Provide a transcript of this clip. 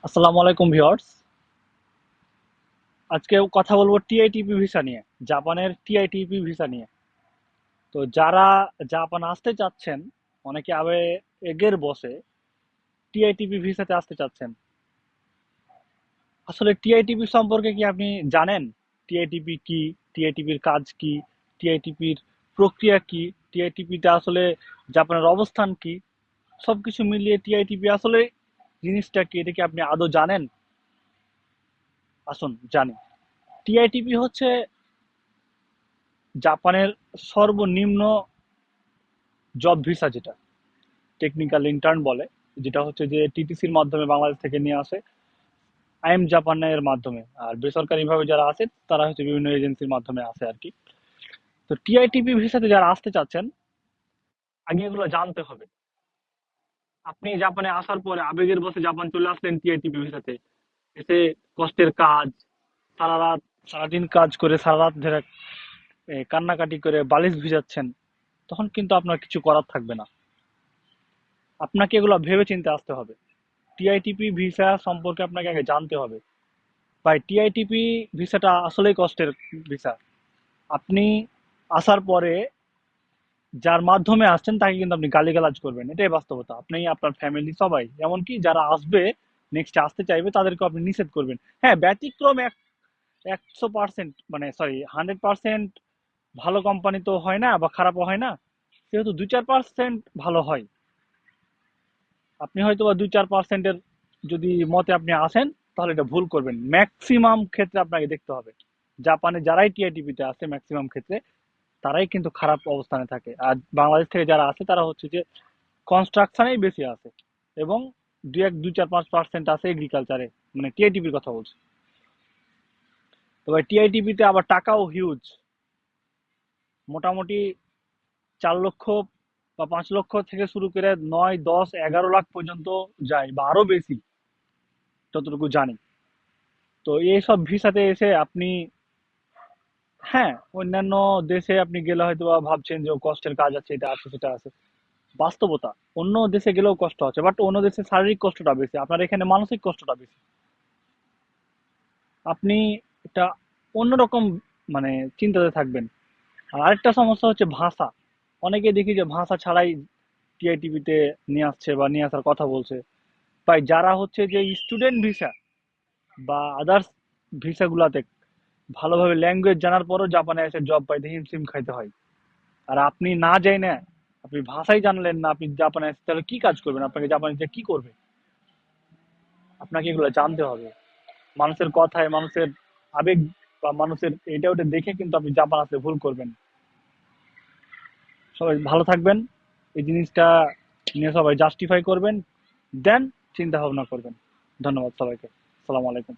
আসসালামু আলাইকুম ভিউয়ার্স। আজকে কথা বলবো টিআইটিপি ভিসা নিয়ে, জাপানের টিআইটিপি ভিসা নিয়ে। তো যারা জাপান আসতে চাচ্ছেন, অনেকে আবেগের বসে টিআইটিপি ভিসাতে আসতে চাচ্ছেন। আসলে টিআইটিপি সম্পর্কে কি আপনি জানেন? টিআইটিপি কি, টিআইটিপির কাজ কি, টিআইটিপির প্রক্রিয়া কি, টিআইটিপিটা আসলে জাপানের অবস্থান কি, সবকিছু মিলিয়ে টিআইটিপি আসলে জিনিসটা কি, এটা কি আপনি আদৌ জানেন? আসুন জানি। টিআইটিপি হচ্ছে জাপানের সর্বনিম্ন জব ভিসা, যেটা টেকনিক্যাল ইন্টার্ন বলে, যেটা হচ্ছে যে টিটিসির মাধ্যমে বাংলাদেশ থেকে নিয়ে আসে, আইএম জাপানের মাধ্যমে। আর বেসরকারি ভাবে যারা আছে তারা হচ্ছে বিভিন্ন এজেন্সির মাধ্যমে আসে আর কি। তো টিআইটিপি ভিসাতে যারা আসতে চাচ্ছেন, আগে এগুলো জানতে হবে। আপনি জাপানে আসার পরে আবেগের বসে জাপান চলে আসলেন টিআইটিপি ভিসাতে, এসে কষ্টের কাজ, সারা রাত সারাদিন কাজ করে সারা রাত ধরে কান্নাকাটি করে বালিশ ভিজাচ্ছেন, তখন কিন্তু আপনার কিছু করার থাকবে না। আপনাকে এগুলো ভেবে চিন্তে আসতে হবে। টিআইটিপি ভিসা সম্পর্কে আপনাকে আগে জানতে হবে। ভাই, টিআইটিপি ভিসাটা আসলেই কষ্টের ভিসা। আপনি আসার পরে যার মাধ্যমে আসছেন তাকে কিন্তু আপনি গালিগালাজ করবেন, এটাই বাস্তবতা। আপনি, আপনার ফ্যামিলি, সবাই, এমনকি যারা আসবে, নেক্সট আসতে চাইবে, তাদেরকে আপনি নিষেধ করবেন। হ্যাঁ, ব্যতিক্রম 100%, মানে সরি, 100% ভালো কোম্পানি তো হয় না বা খারাপও হয় না, সেহেতু 2-4% ভালো হয়। আপনি হয়তো বা 2-4%-এর যদি মতে আপনি আসেন, তাহলে এটা ভুল করবেন। ম্যাক্সিমাম ক্ষেত্রে আপনাকে দেখতে হবে, জাপানে যারাই টিআইটিপিতে আছে ম্যাক্সিমাম ক্ষেত্রে তারাই কিন্তু খারাপ অবস্থানে থাকে। আর বাংলাদেশ থেকে যারা আছে তারা হচ্ছে যে কনস্ট্রাকশনেই বেশি আছে, এবং 2-4-5% আছে এগ্রিকালচারে, মানে টিআইটিপির কথা বলছি। তবে টিআইটিপিতে আবার টাকাও হিউজ, মোটামুটি 4 লক্ষ বা 5 লক্ষ থেকে শুরু করে 9, 10, 11 লাখ পর্যন্ত যায়, বা আরো বেশি, যতটুকু জানি। তো এইসব ভিসাতে এসে আপনি, হ্যাঁ, অন্যান্য দেশে আপনি গেলে হয়তো বা ভাবছেন যে ও কষ্টের কাজ আছে, এটা আছে সেটা আছে, বাস্তবতা অন্য দেশে গেলেও কষ্ট আছে, বাট অন্য দেশে শারীরিক কষ্টটা বেশি, আপনার এখানে মানসিক কষ্টটা বেশি। আপনি একটা অন্যরকম, মানে, চিন্তাতে থাকবেন। আর আরেকটা সমস্যা হচ্ছে ভাষা। অনেকে দেখি যে ভাষা ছাড়াই টিআইটিপিতে নিয়ে আসছে বা নিয়ে আসার কথা বলছে। তাই যারা হচ্ছে যে স্টুডেন্ট ভিসা বা আদার্স ভিসাগুলাতে ভালোভাবে ল্যাঙ্গুয়েজ জানার পরও জাপানে এসে জব পাইতে হিমশিম খাইতে হয়। আর আপনি না যাই না, আপনি ভাষাই জানলেন না, আপনি জাপানে এসে তাহলে কি কাজ করবেন? আপনাকে জাপানে যে কি করবে? আপনাকে এগুলো জানতে হবে। মানুষের কথায়, মানুষের আবেগ বা মানুষের এটা ওটা দেখে কিন্তু আপনি জাপান আসলে ভুল করবেন। সবাই ভালো থাকবেন, এই জিনিসটা নিয়ে সবাই জাস্টিফাই করবেন, দেন চিন্তা ভাবনা করবেন। ধন্যবাদ সবাইকে। আসসালামু আলাইকুম।